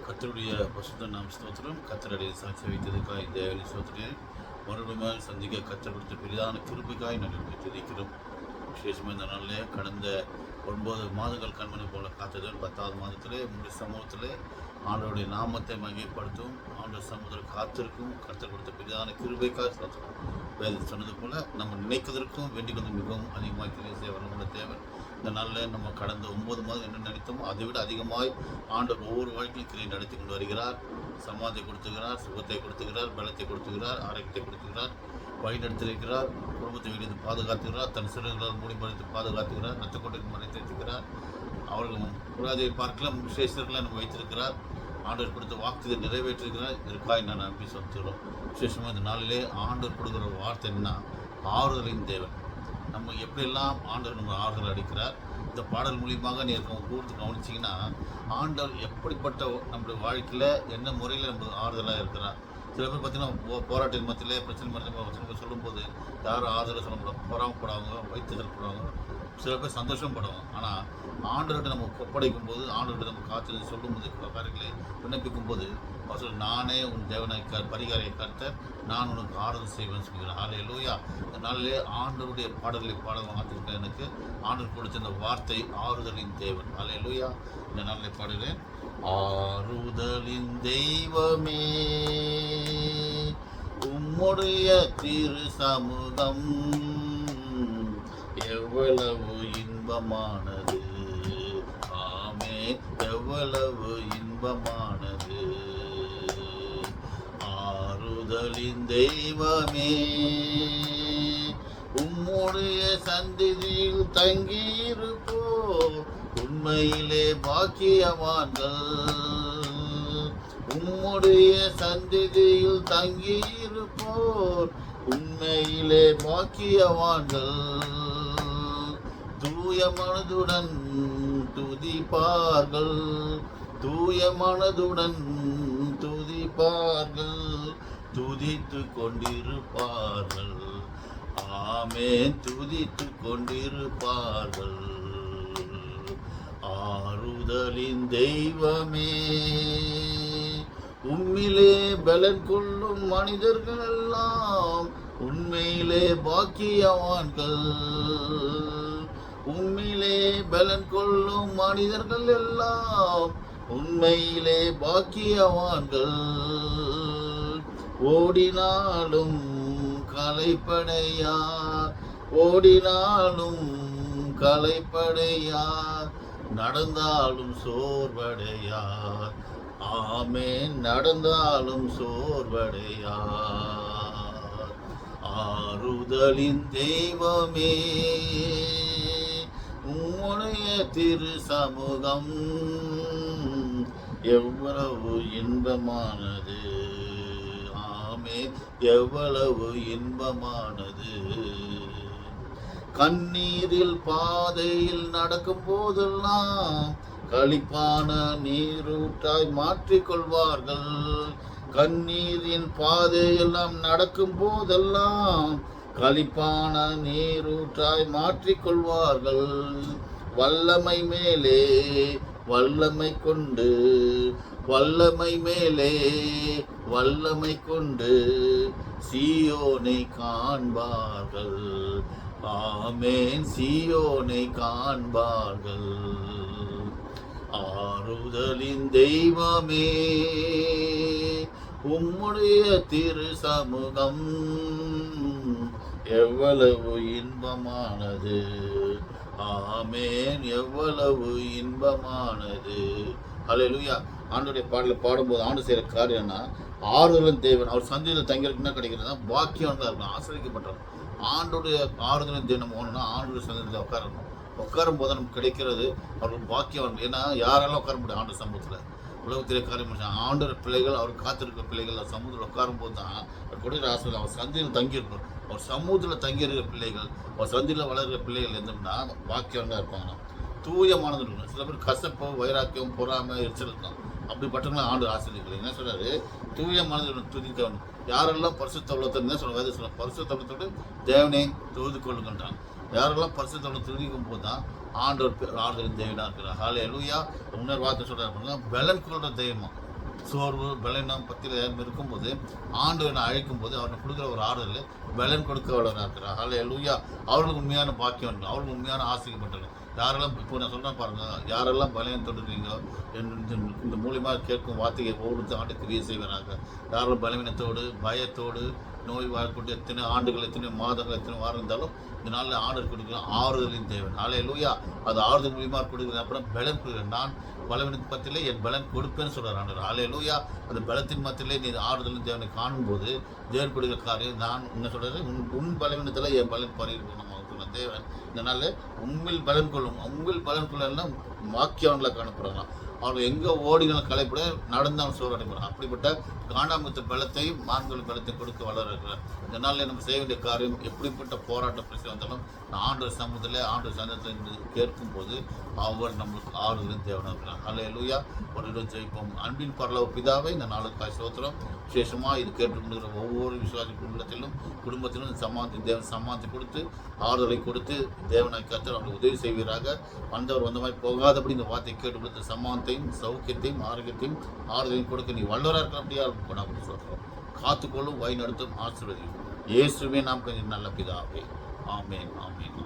கர்த்தருடைய பசுத்த நாம் ஸ்தோத்திரம். கர்த்தருடைய சாட்சி வைத்ததுக்காக இந்த ஸ்தோத்திரம் மறுபடியும் சந்திக்க கர்த்தர் கொடுத்த பெரிதான கிருபைக்காய் நாங்கள் துதிக்கிறோம். விசேஷமாக இந்த நாளில் கடந்த 9 மாதங்கள் கண்மணி போல காத்தது 10வது மாதத்திலே உங்களுடைய சமூகத்திலே ஆண்டவருடைய நாமத்தை மகிமைப்படுத்தும் ஆண்டவர் சமூகத்தில் காத்திருக்கும் கர்த்தர் கொடுத்த பெரிதான கிருபைக்காய் ஸ்தோத்திரம். வேதம் சொன்னது போல நம்ம நினைக்கிறதற்கும் வேண்டிக் கொண்டு மிகவும் அதிகமாக கிரியை செய்ய வரணுள்ள தேவன். இந்த நாளில் நம்ம கடந்த 9 மாதம் என்ன நினைத்தோமோ அதை விட அதிகமாய் ஆண்டவர் ஒவ்வொரு வாழ்க்கையும் கிரியை நடத்தி கொண்டு வருகிறார். சமாதியை கொடுத்துக்கிறார், சுகத்தை கொடுத்துக்கிறார், பலத்தை கொடுத்துக்கிறார், ஆரோக்கியத்தை கொடுத்துக்கிறார், வழி நடத்திருக்கிறார், குடும்பத்தை வெளியே பாதுகாத்துக்கிறார், தன் சிறுகளால் மூடிமறைத்து பாதுகாத்துக்கிறார், நத்தக்கோட்டைக்கு மறைத்து வைத்துக்கிறார். அவர்கள் புராதியை பார்க்கலாம் விசேஷர்களை நம்ம வைத்திருக்கிறார். ஆண்டவர் கொடுத்த வாக்குறுதியை நிறைவேற்றிருக்கிறார். இதற்காக நான் நம்பி சொல்கிறோம். விசேஷமாக இந்த நாளிலே ஆண்டவர் கொடுக்குற வார்த்தை என்ன? ஆறுதலின் தேவன். நம்ம எப்படியெல்லாம் ஆண்டவர் நம்ம ஆறுதல் அளிக்கிறார். இந்த பாடல் மூலியமாக நீங்கள் கூர்ந்து கவனிச்சிங்கன்னா ஆண்டவர் எப்படிப்பட்ட நம்மளுடைய வாழ்க்கையில் என்ன முறையில் நம்ம ஆறுதலாக இருக்கிறார். சில பேர் பார்த்திங்கன்னா போராட்டின் மத்தியில் பிரச்சனை மத்தியில் சொல்லும்போது யாரும் ஆறுதலாக சொல்ல பொறாமப்படுவாங்க, வைத்தல் போடுவாங்க, சில பேர் சந்தோஷப்படுவாங்க. ஆனால் ஆண்டவர்கிட்ட நம்ம ஒப்படைக்கும் போது ஆண்டவர்கிட்ட நம்ம காத்திருந்து சொல்லும்போது காரியங்களை விண்ணப்பிக்கும் போது அவர் நானே உன் தேவனை பரிகாரை கர்த்தர், நான் உனக்கு ஆறுதல் செய்வேன் சொல்கிறேன். ஹல்லேலூயா. இந்த நாளிலே ஆண்டவருடைய பாடல்களை பாட மாற்றிருக்க எனக்கு ஆண்டவர் கொடுத்த இந்த வார்த்தை ஆறுதலின் தேவன். ஹல்லேலூயா. இந்த நாளிலே பாடுகிறேன். ஆறுதலின் தெய்வமே உம்முடைய திரு சமூகம் எவ்வளவு இன்பமானது. ஆமே, எவ்வளவு இன்பமானது. ஆறுதலின் தெய்வமே உம்முடைய சந்நிதியில் தங்கியிருப்போ உண்மையிலே பாக்கியவான்கள். உம்முடைய சந்நிதியில் தங்கியிருப்போர் உண்மையிலே பாக்கியவான்கள். தூய மனதுடன் துதிப்பார்கள், தூய மனதுடன் துதிப்பார்கள், துதித்து கொண்டிருப்பார்கள். ஆமே, துதித்து கொண்டிருப்பார்கள். ஆறுதலின் தெய்வமே உம்மிலே பலன் கொள்ளும் மனிதர்கள் எல்லாம் உண்மையிலே பாக்கியவான்கள். உம்மிலே பலன் கொள்ளும் மனிதர்கள் எல்லாம் உண்மையிலே பாக்கியவான்கள். ஓடினாலும் களைப்படையார், ஓடினாலும் களைப்படையார், நடந்தாலும் சோர்வடையார். ஆமென், நடந்தாலும் சோர்வடையார். ஆறுதலின் தெய்வமே உம்முடைய திரு சமூகம் எவ்வளவு இன்பமானது. ஆமே, எவ்வளவு இன்பமானது. கண்ணீரில் பாதையில் நடக்கும் போதெல்லாம் களிப்பான நீரூற்றாய் மாற்றிக்கொள்வார்கள். கண்ணீரின் பாதையெல்லாம் நடக்கும் போதெல்லாம் களிப்பான நீரூற்றாய் மாற்றிக்கொள்வார்கள். வல்லமை மேலே வல்லமை கொண்டு, வல்லமை மேலே வல்லமை கொண்டு சீயோனை காண்பார்கள். ஆமென், சீயோனை காண்பார்கள். ஆறுதலின் தெய்வமே உம்முடைய திரு சமூகம் எவ்வளவு இன்பமானது. ஆமென், எவ்வளவு இன்பமானது. ஹல்லேலூயா. ஆண்டோடைய பாடலில் பாடும்போது ஆண்டு செய்கிற காரியம்னா ஆறுதலின் தேவன். அவர் சந்தையில் தங்கியிருக்குன்னா கிடைக்கிறதா பாக்கியம் தான் இருக்கணும், ஆசிரியக்கப்பட்டவர். ஆண்டோடைய ஆறுதலின் தேவன் போகணும்னா ஆண்டோடைய சந்தையில் உட்காரணும். உட்காரும் போது நமக்கு கிடைக்கிறது அவர்கள் பாக்கியம். ஏன்னா யாரெல்லாம் உட்கார முடியும் ஆண்டு சமூகத்தில்? உலகத்திலே காரியம் முடிச்சாங்க ஆண்டவர் பிள்ளைகள், அவர் காத்திருக்கிற பிள்ளைகள் சமூகத்தில் உட்காரும் போது தான் கொடுக்குற ஆசிரியர். அவர் சந்தையில் தங்கியிருக்கணும். அவர் சமூகத்தில் தங்கியிருக்கிற பிள்ளைகள், அவர் சந்தையில் வளர்கிற பிள்ளைகள் எந்தோம்னா பாக்கியம் தான் இருப்பாங்க. தூயமானது இருக்கணும். சில பேர் கசப்பு, வைராக்கியம், பொறாமை, எரிச்சல் இருக்கும். அப்படிப்பட்டவங்களும் ஆண்டு ஆசிரியர்கள் என்ன சொல்றாரு? தூயமானது துதிக்கணும். யாரெல்லாம் பரிசுத்தவளத்தை என்ன சொல்ல வேத சொல்ல பரிசுத்தவளத்தோடு தேவனை தொழுது கொள்ளுங்கன்றான். யாரெல்லாம் பரிசுத்தவளை துதிக்கும் போது தான் ஆண்டவர் ஆறுதலின் தேவனாக இருக்கிறார். ஹல்லேலூயா. முன்னர் வார்த்தை சொல்கிறார், பலன் கொள்கிற தெய்வமா. சோர்வு பலனம் பத்தியில் இருக்கும்போது ஆண்டவனை அழைக்கும் போது அவனுக்கு கொடுக்குற ஒரு ஆறுதல் பலன் கொடுக்க வளராக இருக்கிறார். ஹல்லேலூயா. அவர்களுக்கு உண்மையான பாக்கியம் உண்டு, அவர்களுக்கு உண்மையான ஆசைக்கப்பட்டது. யாரெல்லாம் இப்போ நான் சொல்கிறேன் பாருங்கள், யாரெல்லாம் பலன் தொடுறீங்களோ இந்த மூலியமாக கேட்கும் வார்த்தையை ஒவ்வொருத்த ஆண்டு கிரியை செய்வனாக. யாரெல்லாம் பலவீனத்தோடு பயத்தோடு நோய் வாழக்கூடிய எத்தனை ஆண்டுகள் எத்தனை மாதங்கள் எத்தனை வாரம் இருந்தாலும் இந்த நாளில் ஆண்டவர் கொடுக்குற ஆறுதலின் தேவன். ஹல்லேலூயா. அது ஆறுதல் மூலியமாக கொடுக்குறது அப்புறம் பலன் கொடுக்குறேன். நான் பலவீனத்து பத்திலே என் பலன் கொடுப்பேன்னு சொல்கிறார் ஆண்டவர். ஹல்லேலூயா. அந்த பலத்தின் மத்தியிலே நீ ஆறுதலின் தேவனை காணும்போது தேவன் கொடுக்குற காரியம் நான் என்ன சொல்கிறது, உன் பலவீனத்தில் என் பலன் பரிபூர்ணமாக தேவன். இதனால உண்மையில் பலன் கொள்ளும். உண்மையில் பலன் கொள்ளலாம் வாக்கியவன்களை காணப்படுறாங்களாம். அவர்கள் எங்கே ஓடினாலும் கலைப்பட நடந்தாலும் சோர்வடைகிறார். அப்படிப்பட்ட காண்டாமுத்து பலத்தையும் மான்கள் பலத்தையும் கொடுக்க வளர இருக்கிறார். இதனால நம்ம செய்ய வேண்டிய காரியம் எப்படிப்பட்ட போராட்ட பிரச்சனை வந்தாலும் ஆண்டவர் சமூகத்தில் ஆண்டவர் சந்தத்தில் கேட்கும் போது அவர் நம்மளுக்கு ஆறுதலின் தேவனாக இருக்கிறார். ஹல்லேலூயா. ஒரு இடம் ஜெயிப்போம். அன்பின் பரலோக பிதாவை இந்த நாளுக்காய் ஸ்தோத்திரம். விசேஷமாக இது கேட்டுக்கொண்டிருக்கிற ஒவ்வொரு விசுவாசி குடும்பத்திலும் தேவன் சமாதி கொடுத்து ஆறுதலை கொடுத்து தேவனாய் கர்த்தர் அவர்களுக்கு உதவி செய்வீராக. வந்தவர் வந்தமாய் போகாதபடி இந்த வார்த்தை கேட்டு கொடுத்த சமானத்தையும் சௌக்கியத்தையும் ஆரோக்கியத்தையும் ஆறுதலையும் கொடுக்க நீ வல்லவராக இருக்கிற அப்படியா இருக்கும் சொல்கிறோம். காத்துக்கொள்ளும் வழி நடத்தும் ஆசீர்வதியும் இயேசுவே நாம் கொஞ்சம் நல்ல பிதாவே. ஆமென் ஆமென்.